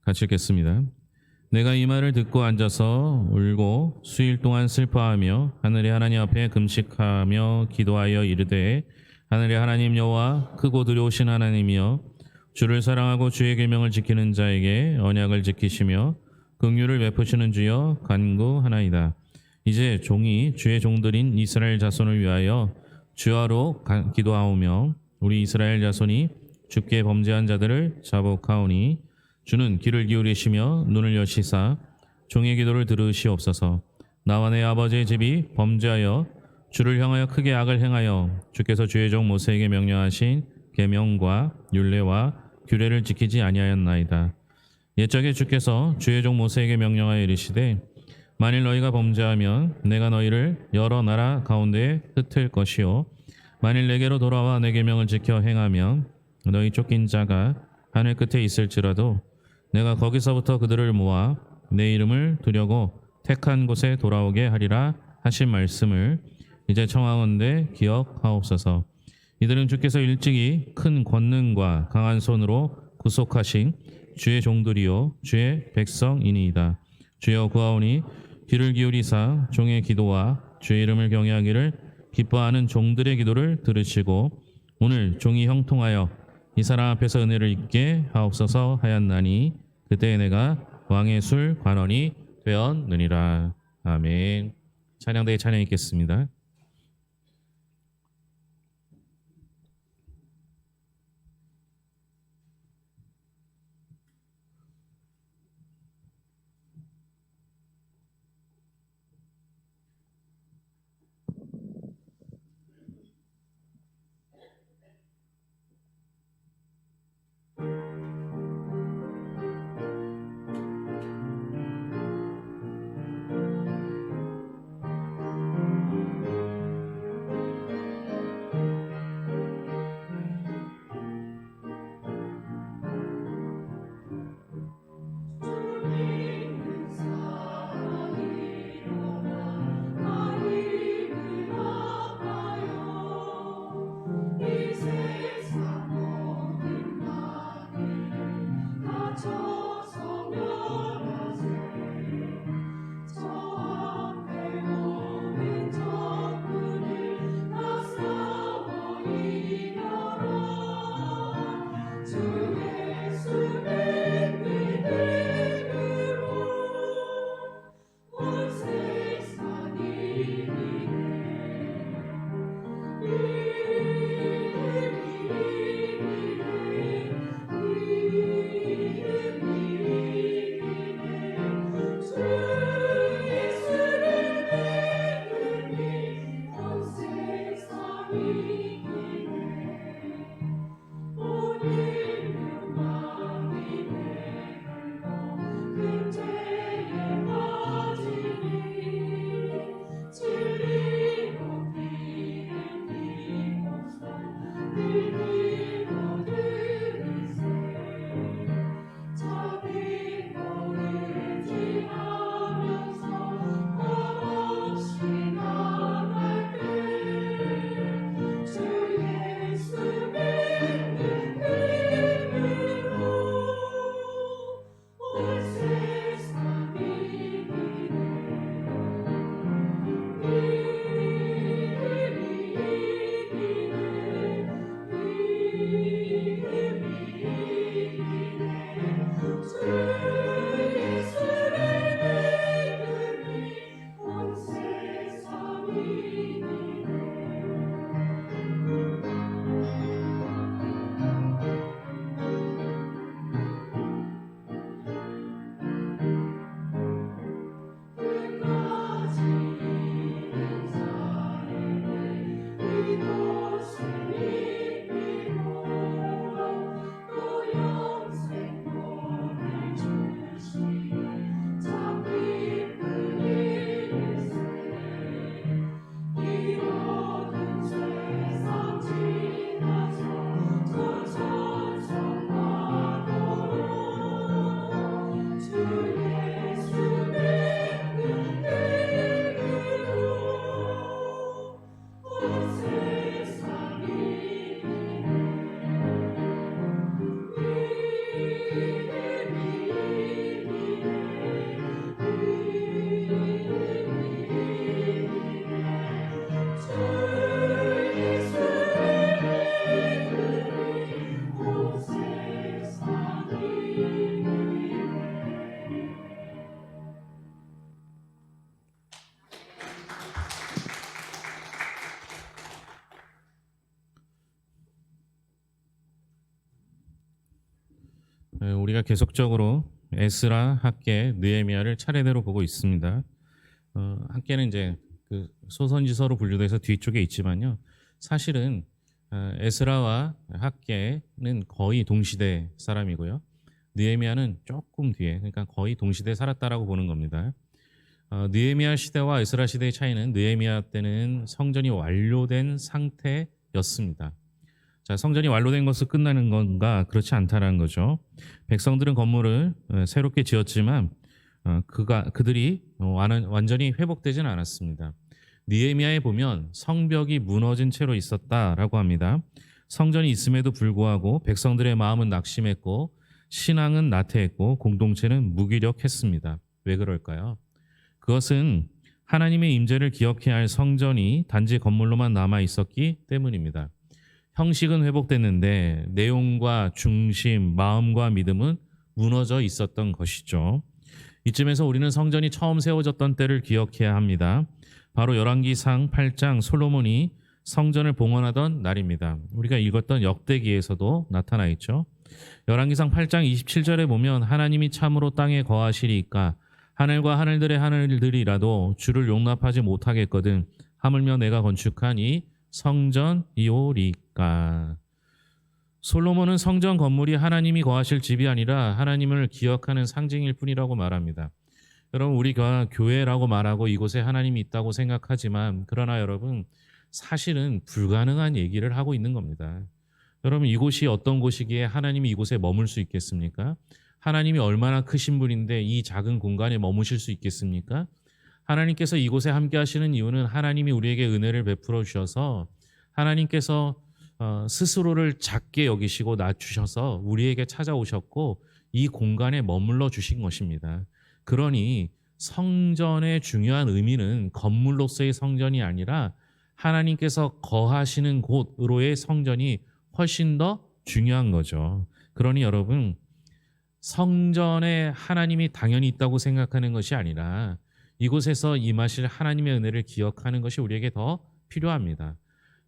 같이 읽겠습니다. 내가 이 말을 듣고 앉아서 울고 수일 동안 슬퍼하며 하늘의 하나님 앞에 금식하며 기도하여 이르되, 하늘의 하나님 여호와 크고 두려우신 하나님이여, 주를 사랑하고 주의 계명을 지키는 자에게 언약을 지키시며 긍휼을 베푸시는 주여 간구하나이다. 이제 종이 주의 종들인 이스라엘 자손을 위하여 주하로 기도하오며 우리 이스라엘 자손이 주께 범죄한 자들을 자복하오니, 주는 귀를 기울이시며 눈을 여시사 종의 기도를 들으시옵소서. 나와 내 아버지의 집이 범죄하여 주를 향하여 크게 악을 행하여 주께서 주의 종 모세에게 명령하신 계명과 율례와 규례를 지키지 아니하였나이다. 옛적에 주께서 주의 종 모세에게 명령하여 이르시되, 만일 너희가 범죄하면 내가 너희를 여러 나라 가운데에 흩을 것이요, 만일 내게로 돌아와 내 계명을 지켜 행하면 너희 쫓긴 자가 하늘 끝에 있을지라도 내가 거기서부터 그들을 모아 내 이름을 두려고 택한 곳에 돌아오게 하리라 하신 말씀을 이제 청하건대 기억하옵소서. 이들은 주께서 일찍이 큰 권능과 강한 손으로 구속하신 주의 종들이요 주의 백성이니이다. 주여 구하오니 귀를 기울이사 종의 기도와 주의 이름을 경외하기를 기뻐하는 종들의 기도를 들으시고 오늘 종이 형통하여 이 사람 앞에서 은혜를 입게 하옵소서 하였나니, 그때 내가 왕의 술 관원이 되었느니라. 아멘. 찬양대에 찬양 있겠습니다. 우리가 계속적으로 에스라, 학개, 느헤미야를 차례대로 보고 있습니다. 학개는 이제 그 소선지서로 분류돼서 뒤쪽에 있지만요. 사실은 에스라와 학개는 거의 동시대 사람이고요. 느헤미야는 조금 뒤에, 그러니까 거의 동시대에 살았다라고 보는 겁니다. 느헤미야 시대와 에스라 시대의 차이는 느헤미야 때는 성전이 완료된 상태였습니다. 자, 성전이 완료된 것을 끝나는 건가? 그렇지 않다라는 거죠. 백성들은 건물을 새롭게 지었지만 그들이 완전히 회복되지는 않았습니다. 느헤미야에 보면 성벽이 무너진 채로 있었다라고 합니다. 성전이 있음에도 불구하고 백성들의 마음은 낙심했고 신앙은 나태했고 공동체는 무기력했습니다. 왜 그럴까요? 그것은 하나님의 임재를 기억해야 할 성전이 단지 건물로만 남아 있었기 때문입니다. 형식은 회복됐는데 내용과 중심, 마음과 믿음은 무너져 있었던 것이죠. 이쯤에서 우리는 성전이 처음 세워졌던 때를 기억해야 합니다. 바로 열왕기상 8장 솔로몬이 성전을 봉헌하던 날입니다. 우리가 읽었던 역대기에서도 나타나 있죠. 열왕기상 8장 27절에 보면 하나님이 참으로 땅에 거하시리이까 하늘과 하늘들의 하늘들이라도 주를 용납하지 못하겠거든 하물며 내가 건축한 이 성전이오리까. 솔로몬은 성전 건물이 하나님이 거하실 집이 아니라 하나님을 기억하는 상징일 뿐이라고 말합니다. 여러분, 우리가 교회라고 말하고 이곳에 하나님이 있다고 생각하지만 그러나 여러분, 사실은 불가능한 얘기를 하고 있는 겁니다. 여러분, 이곳이 어떤 곳이기에 하나님이 이곳에 머물 수 있겠습니까? 하나님이 얼마나 크신 분인데 이 작은 공간에 머무실 수 있겠습니까? 하나님께서 이곳에 함께 하시는 이유는 하나님이 우리에게 은혜를 베풀어 주셔서 하나님께서 스스로를 작게 여기시고 낮추셔서 우리에게 찾아오셨고 이 공간에 머물러 주신 것입니다. 그러니 성전의 중요한 의미는 건물로서의 성전이 아니라 하나님께서 거하시는 곳으로의 성전이 훨씬 더 중요한 거죠. 그러니 여러분, 성전에 하나님이 당연히 있다고 생각하는 것이 아니라 이곳에서 임하실 하나님의 은혜를 기억하는 것이 우리에게 더 필요합니다.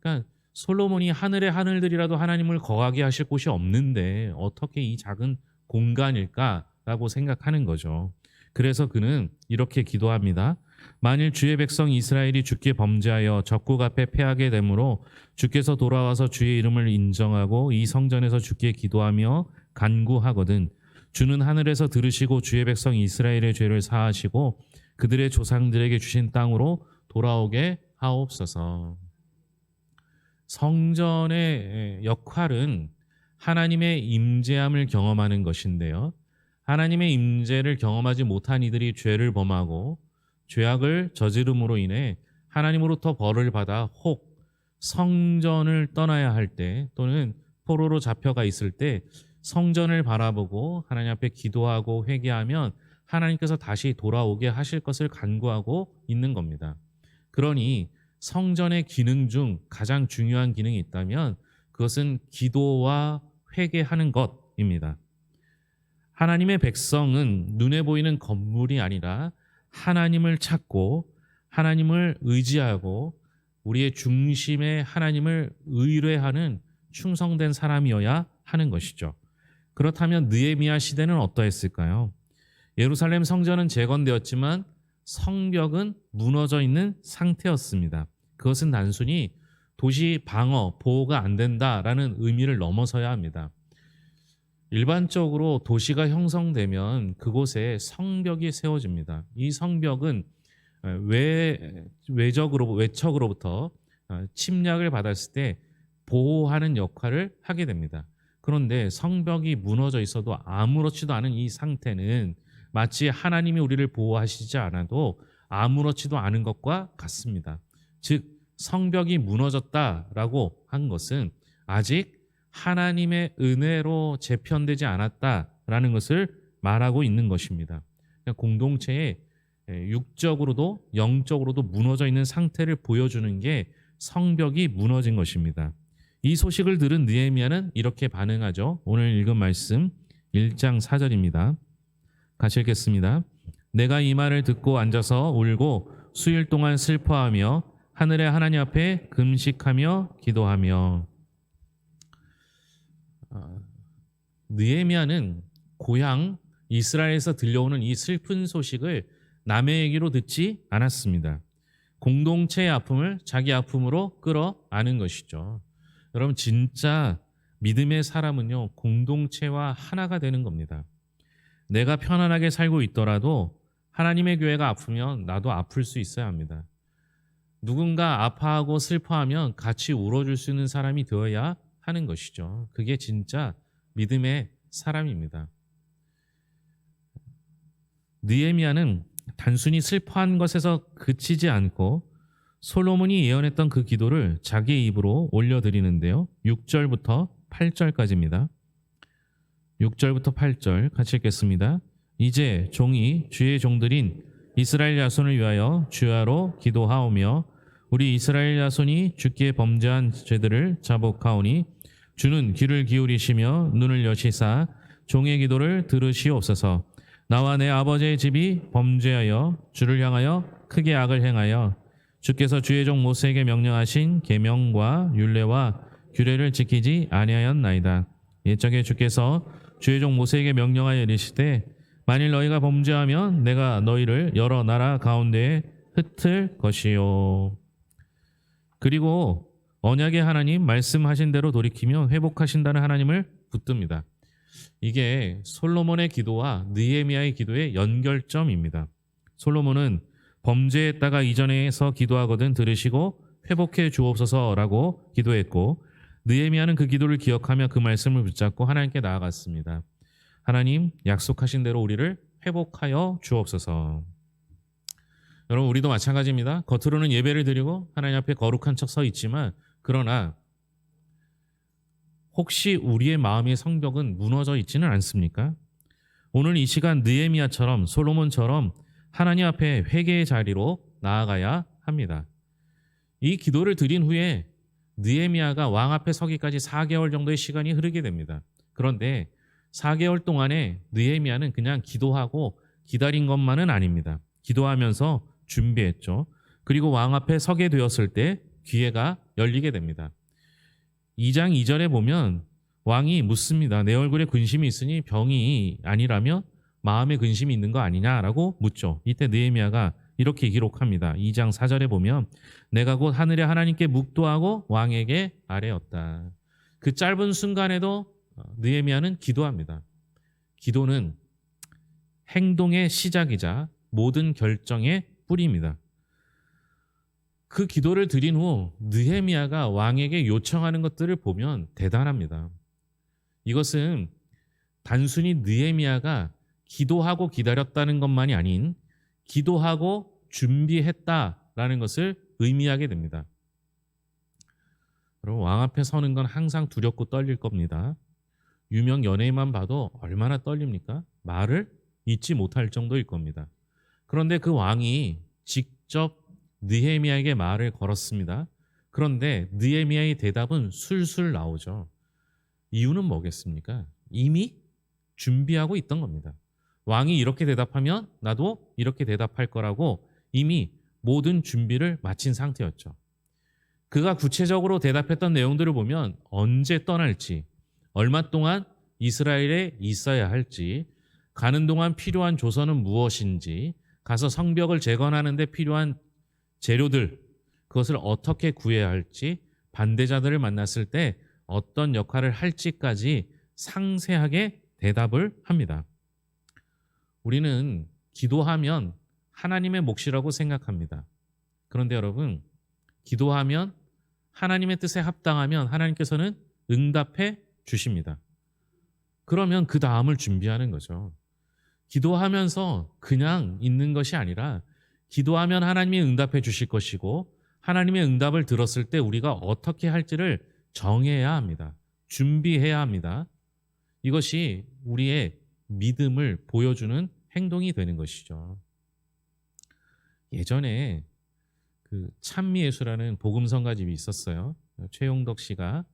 그러니까 솔로몬이 하늘의 하늘들이라도 하나님을 거하게 하실 곳이 없는데 어떻게 이 작은 공간일까라고 생각하는 거죠. 그래서 그는 이렇게 기도합니다. 만일 주의 백성 이스라엘이 주께 범죄하여 적국 앞에 패하게 되므로 주께서 돌아와서 주의 이름을 인정하고 이 성전에서 주께 기도하며 간구하거든 주는 하늘에서 들으시고 주의 백성 이스라엘의 죄를 사하시고 그들의 조상들에게 주신 땅으로 돌아오게 하옵소서. 성전의 역할은 하나님의 임재함을 경험하는 것인데요. 하나님의 임재를 경험하지 못한 이들이 죄를 범하고 죄악을 저지름으로 인해 하나님으로부터 벌을 받아 혹 성전을 떠나야 할 때 또는 포로로 잡혀가 있을 때 성전을 바라보고 하나님 앞에 기도하고 회개하면 하나님께서 다시 돌아오게 하실 것을 간구하고 있는 겁니다. 그러니 성전의 기능 중 가장 중요한 기능이 있다면 그것은 기도와 회개하는 것입니다. 하나님의 백성은 눈에 보이는 건물이 아니라 하나님을 찾고 하나님을 의지하고 우리의 중심에 하나님을 의뢰하는 충성된 사람이어야 하는 것이죠. 그렇다면 느헤미야 시대는 어떠했을까요? 예루살렘 성전은 재건되었지만 성벽은 무너져 있는 상태였습니다. 그것은 단순히 도시 방어, 보호가 안 된다라는 의미를 넘어서야 합니다. 일반적으로 도시가 형성되면 그곳에 성벽이 세워집니다. 이 성벽은 외척으로부터 침략을 받았을 때 보호하는 역할을 하게 됩니다. 그런데 성벽이 무너져 있어도 아무렇지도 않은 이 상태는 마치 하나님이 우리를 보호하시지 않아도 아무렇지도 않은 것과 같습니다. 즉 성벽이 무너졌다라고 한 것은 아직 하나님의 은혜로 재편되지 않았다라는 것을 말하고 있는 것입니다. 공동체에 육적으로도 영적으로도 무너져 있는 상태를 보여주는 게 성벽이 무너진 것입니다. 이 소식을 들은 느헤미야는 이렇게 반응하죠. 오늘 읽은 말씀 1장 4절입니다. 같이 읽겠습니다. 내가 이 말을 듣고 앉아서 울고 수일 동안 슬퍼하며 하늘의 하나님 앞에 금식하며 기도하며. 느헤미야는 고향 이스라엘에서 들려오는 이 슬픈 소식을 남의 얘기로 듣지 않았습니다. 공동체의 아픔을 자기 아픔으로 끌어안은 것이죠. 여러분, 진짜 믿음의 사람은요, 공동체와 하나가 되는 겁니다. 내가 편안하게 살고 있더라도 하나님의 교회가 아프면 나도 아플 수 있어야 합니다. 누군가 아파하고 슬퍼하면 같이 울어줄 수 있는 사람이 되어야 하는 것이죠. 그게 진짜 믿음의 사람입니다. 느헤미야는 단순히 슬퍼한 것에서 그치지 않고 솔로몬이 예언했던 그 기도를 자기의 입으로 올려드리는데요. 6절부터 8절까지입니다. 6절부터 8절 같이 읽겠습니다. 이제 종이 주의 종들인 이스라엘 자손을 위하여 주야로 기도하오며 우리 이스라엘 자손이 주께 범죄한 죄들을 자복하오니 주는 귀를 기울이시며 눈을 여시사 종의 기도를 들으시옵소서. 나와 내 아버지의 집이 범죄하여 주를 향하여 크게 악을 행하여 주께서 주의 종 모세에게 명령하신 계명과 율례와 규례를 지키지 아니하였나이다. 옛적에 주께서 주의 종 모세에게 명령하여 이르시되 만일 너희가 범죄하면 내가 너희를 여러 나라 가운데에 흩을 것이요. 그리고 언약의 하나님 말씀하신 대로 돌이키며 회복하신다는 하나님을 붙듭니다. 이게 솔로몬의 기도와 느헤미야의 기도의 연결점입니다. 솔로몬은 범죄했다가 이전에서 기도하거든 들으시고 회복해 주옵소서라고 기도했고, 느헤미야는 그 기도를 기억하며 그 말씀을 붙잡고 하나님께 나아갔습니다. 하나님, 약속하신 대로 우리를 회복하여 주옵소서. 여러분, 우리도 마찬가지입니다. 겉으로는 예배를 드리고 하나님 앞에 거룩한 척 서 있지만, 그러나 혹시 우리의 마음의 성벽은 무너져 있지는 않습니까? 오늘 이 시간 느헤미야처럼 솔로몬처럼 하나님 앞에 회개의 자리로 나아가야 합니다. 이 기도를 드린 후에 느헤미야가 왕 앞에 서기까지 4개월 정도의 시간이 흐르게 됩니다. 그런데 4개월 동안에 느헤미야는 그냥 기도하고 기다린 것만은 아닙니다. 기도하면서 준비했죠. 그리고 왕 앞에 서게 되었을 때 기회가 열리게 됩니다. 2장 2절에 보면 왕이 묻습니다. 내 얼굴에 근심이 있으니 병이 아니라면 마음에 근심이 있는 거 아니냐라고 묻죠. 이때 느헤미야가 이렇게 기록합니다. 2장 4절에 보면 내가 곧 하늘의 하나님께 묵도하고 왕에게 아뢰었다. 그 짧은 순간에도 느헤미야는 기도합니다. 기도는 행동의 시작이자 모든 결정의 뿌리입니다. 그 기도를 드린 후 느헤미야가 왕에게 요청하는 것들을 보면 대단합니다. 이것은 단순히 느헤미야가 기도하고 기다렸다는 것만이 아닌 기도하고 준비했다라는 것을 의미하게 됩니다. 여러분, 왕 앞에 서는 건 항상 두렵고 떨릴 겁니다. 유명 연예인만 봐도 얼마나 떨립니까? 말을 잇지 못할 정도일 겁니다. 그런데 그 왕이 직접 느헤미야에게 말을 걸었습니다. 그런데 느헤미야의 대답은 술술 나오죠. 이유는 뭐겠습니까? 이미 준비하고 있던 겁니다. 왕이 이렇게 대답하면 나도 이렇게 대답할 거라고 이미 모든 준비를 마친 상태였죠. 그가 구체적으로 대답했던 내용들을 보면 언제 떠날지, 얼마 동안 이스라엘에 있어야 할지, 가는 동안 필요한 조서는 무엇인지, 가서 성벽을 재건하는 데 필요한 재료들, 그것을 어떻게 구해야 할지, 반대자들을 만났을 때 어떤 역할을 할지까지 상세하게 대답을 합니다. 우리는 기도하면 하나님의 몫이라고 생각합니다. 그런데 여러분, 기도하면 하나님의 뜻에 합당하면 하나님께서는 응답해 주십니다. 그러면 그 다음을 준비하는 거죠. 기도하면서 그냥 있는 것이 아니라 기도하면 하나님이 응답해 주실 것이고, 하나님의 응답을 들었을 때 우리가 어떻게 할지를 정해야 합니다. 준비해야 합니다. 이것이 우리의 믿음을 보여주는 행동이 되는 것이죠. 예전에 그 찬미예수라는 복음성가집이 있었어요. 최용덕 씨가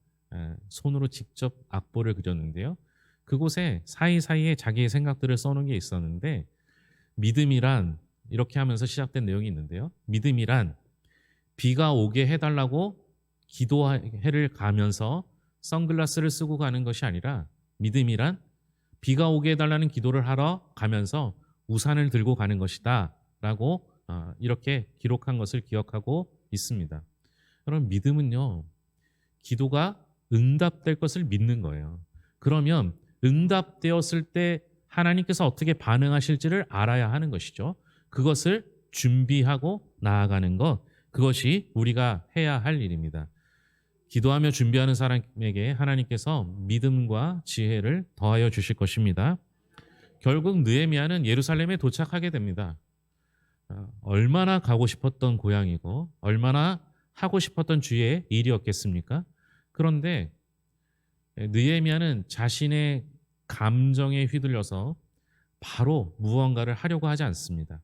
손으로 직접 악보를 그렸는데요. 그곳에 사이사이에 자기의 생각들을 써놓은 게 있었는데, 믿음이란 이렇게 하면서 시작된 내용이 있는데요. 믿음이란 비가 오게 해달라고 기도회를 가면서 선글라스를 쓰고 가는 것이 아니라, 믿음이란 비가 오게 해달라는 기도를 하러 가면서 우산을 들고 가는 것이다 라고 이렇게 기록한 것을 기억하고 있습니다. 여러분, 믿음은요, 기도가 응답될 것을 믿는 거예요. 그러면 응답되었을 때 하나님께서 어떻게 반응하실지를 알아야 하는 것이죠. 그것을 준비하고 나아가는 것, 그것이 우리가 해야 할 일입니다. 기도하며 준비하는 사람에게 하나님께서 믿음과 지혜를 더하여 주실 것입니다. 결국 느헤미야는 예루살렘에 도착하게 됩니다. 얼마나 가고 싶었던 고향이고 얼마나 하고 싶었던 주의 일이었겠습니까? 그런데 느헤미야는 자신의 감정에 휘둘려서 바로 무언가를 하려고 하지 않습니다.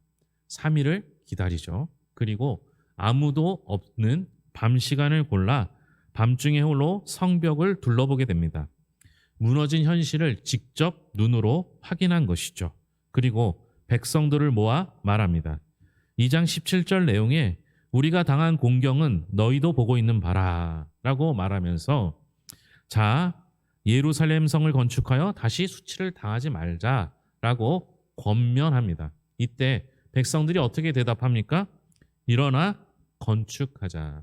3일을 기다리죠. 그리고 아무도 없는 밤 시간을 골라 밤중에 홀로 성벽을 둘러보게 됩니다. 무너진 현실을 직접 눈으로 확인한 것이죠. 그리고 백성들을 모아 말합니다. 2장 17절 내용에 우리가 당한 공경은 너희도 보고 있는 바라 라고 말하면서, 자, 예루살렘 성을 건축하여 다시 수치를 당하지 말자라고 권면합니다. 이때 백성들이 어떻게 대답합니까? 일어나 건축하자.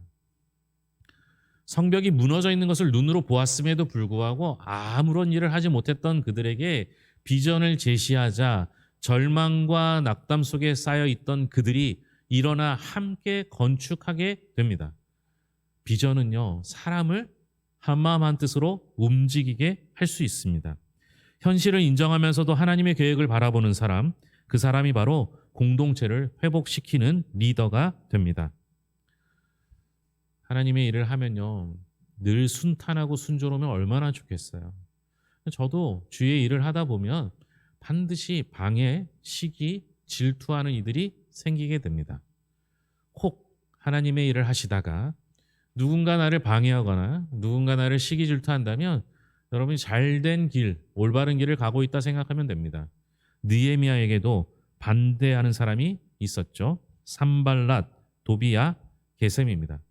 성벽이 무너져 있는 것을 눈으로 보았음에도 불구하고 아무런 일을 하지 못했던 그들에게 비전을 제시하자 절망과 낙담 속에 쌓여 있던 그들이 일어나 함께 건축하게 됩니다. 비전은요, 사람을 한마음 한뜻으로 움직이게 할 수 있습니다. 현실을 인정하면서도 하나님의 계획을 바라보는 사람, 그 사람이 바로 공동체를 회복시키는 리더가 됩니다. 하나님의 일을 하면요, 늘 순탄하고 순조로우면 얼마나 좋겠어요. 저도 주의 일을 하다 보면 반드시 방해, 시기, 질투하는 이들이 생기게 됩니다. 혹 하나님의 일을 하시다가 누군가 나를 방해하거나 누군가 나를 시기 질투한다면 여러분이 잘된 길, 올바른 길을 가고 있다 생각하면 됩니다. 느헤미야에게도 반대하는 사람이 있었죠. 산발랏, 도비야, 게셈입니다.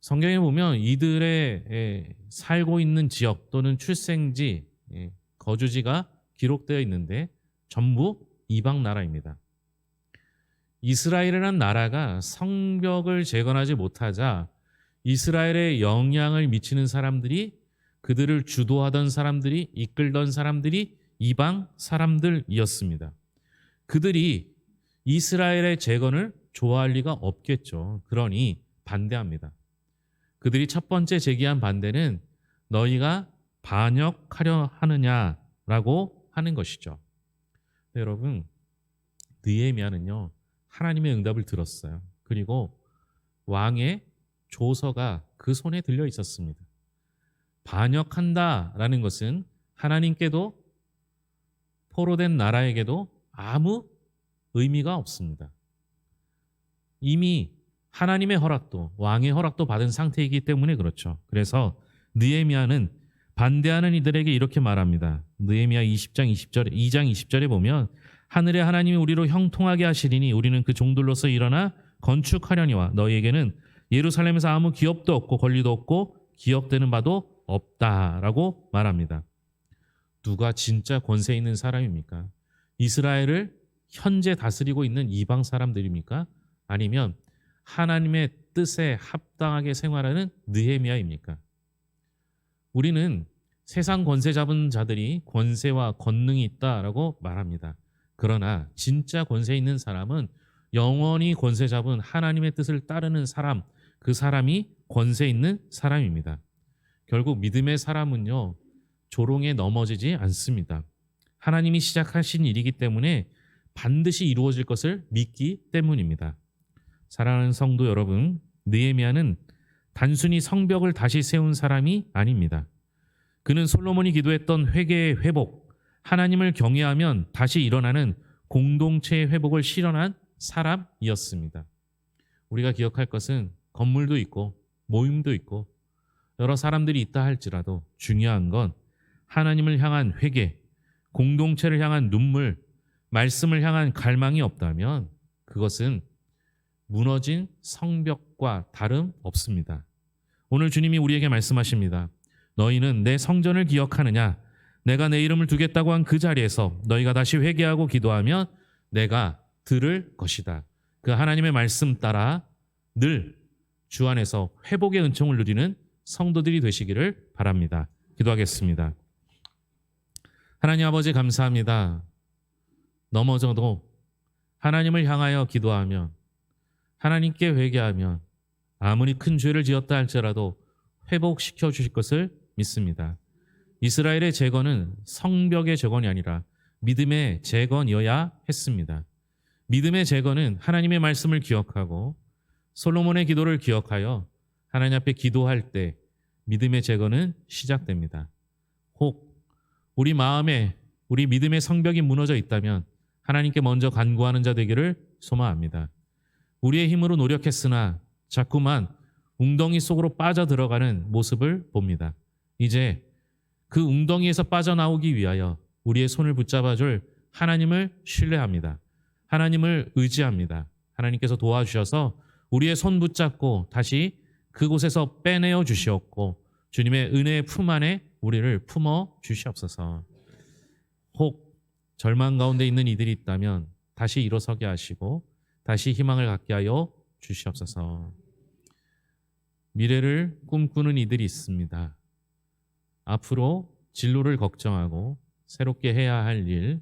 성경에 보면 이들의 살고 있는 지역 또는 출생지, 거주지가 기록되어 있는데 전부 이방 나라입니다. 이스라엘이라는 나라가 성벽을 재건하지 못하자 이스라엘에 영향을 미치는 사람들이, 그들을 주도하던 사람들이, 이끌던 사람들이 이방 사람들이었습니다. 그들이 이스라엘의 재건을 좋아할 리가 없겠죠. 그러니 반대합니다. 그들이 첫 번째 제기한 반대는 너희가 반역하려 하느냐라고 하는 것이죠. 여러분, 느헤미야는요, 하나님의 응답을 들었어요. 그리고 왕의 조서가 그 손에 들려 있었습니다. 반역한다라는 것은 하나님께도 포로된 나라에게도 아무 의미가 없습니다. 이미 하나님의 허락도, 왕의 허락도 받은 상태이기 때문에 그렇죠. 그래서 느헤미야는 반대하는 이들에게 이렇게 말합니다. 느헤미야 2장 20절에 보면 하늘의 하나님이 우리로 형통하게 하시리니 우리는 그 종들로서 일어나 건축하려니와 너희에게는 예루살렘에서 아무 기업도 없고 권리도 없고 기업되는 바도 없다라고 말합니다. 누가 진짜 권세 있는 사람입니까? 이스라엘을 현재 다스리고 있는 이방 사람들입니까? 아니면 하나님의 뜻에 합당하게 생활하는 느헤미야입니까? 우리는 세상 권세 잡은 자들이 권세와 권능이 있다라고 말합니다. 그러나 진짜 권세 있는 사람은 영원히 권세 잡은 하나님의 뜻을 따르는 사람, 그 사람이 권세 있는 사람입니다. 결국 믿음의 사람은요, 조롱에 넘어지지 않습니다. 하나님이 시작하신 일이기 때문에 반드시 이루어질 것을 믿기 때문입니다. 사랑하는 성도 여러분, 느헤미야는 단순히 성벽을 다시 세운 사람이 아닙니다. 그는 솔로몬이 기도했던 회개의 회복, 하나님을 경외하면 다시 일어나는 공동체의 회복을 실현한 사람이었습니다. 우리가 기억할 것은 건물도 있고 모임도 있고 여러 사람들이 있다 할지라도 중요한 건 하나님을 향한 회개, 공동체를 향한 눈물, 말씀을 향한 갈망이 없다면 그것은 무너진 성벽과 다름없습니다. 오늘 주님이 우리에게 말씀하십니다. 너희는 내 성전을 기억하느냐? 내가 내 이름을 두겠다고 한 그 자리에서 너희가 다시 회개하고 기도하면 내가 들을 것이다. 그 하나님의 말씀 따라 늘 주 안에서 회복의 은총을 누리는 성도들이 되시기를 바랍니다. 기도하겠습니다. 하나님 아버지 감사합니다. 넘어져도 하나님을 향하여 기도하면, 하나님께 회개하면 아무리 큰 죄를 지었다 할지라도 회복시켜 주실 것을 믿습니다. 이스라엘의 재건은 성벽의 재건이 아니라 믿음의 재건이어야 했습니다. 믿음의 재건은 하나님의 말씀을 기억하고 솔로몬의 기도를 기억하여 하나님 앞에 기도할 때 믿음의 재건은 시작됩니다. 혹 우리 마음에 우리 믿음의 성벽이 무너져 있다면 하나님께 먼저 간구하는 자 되기를 소망합니다. 우리의 힘으로 노력했으나 자꾸만 웅덩이 속으로 빠져들어가는 모습을 봅니다. 이제 그 웅덩이에서 빠져나오기 위하여 우리의 손을 붙잡아줄 하나님을 신뢰합니다. 하나님을 의지합니다. 하나님께서 도와주셔서 우리의 손 붙잡고 다시 그곳에서 빼내어 주시옵고 주님의 은혜의 품 안에 우리를 품어 주시옵소서. 혹 절망 가운데 있는 이들이 있다면 다시 일어서게 하시고 다시 희망을 갖게 하여 주시옵소서. 미래를 꿈꾸는 이들이 있습니다. 앞으로 진로를 걱정하고 새롭게 해야 할 일,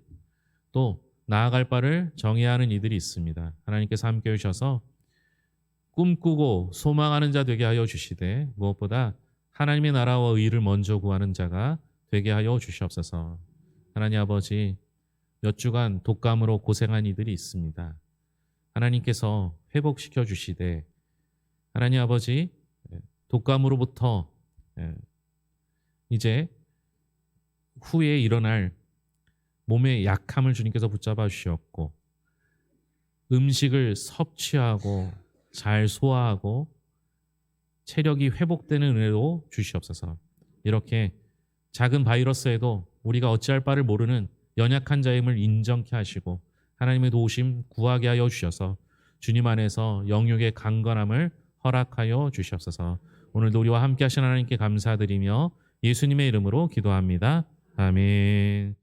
또 나아갈 바를 정해야 하는 이들이 있습니다. 하나님께서 함께 해주셔서 꿈꾸고 소망하는 자 되게 하여 주시되 무엇보다 하나님의 나라와 의를 먼저 구하는 자가 되게 하여 주시옵소서. 하나님 아버지, 몇 주간 독감으로 고생한 이들이 있습니다. 하나님께서 회복시켜 주시되 하나님 아버지, 독감으로부터 이제 후에 일어날 몸의 약함을 주님께서 붙잡아 주셨고 음식을 섭취하고 잘 소화하고 체력이 회복되는 은혜로 주시옵소서. 이렇게 작은 바이러스에도 우리가 어찌할 바를 모르는 연약한 자임을 인정케 하시고 하나님의 도우심 구하게 하여 주셔서 주님 안에서 영육의 강건함을 허락하여 주시옵소서. 오늘도 우리와 함께 하신 하나님께 감사드리며 예수님의 이름으로 기도합니다. 아멘.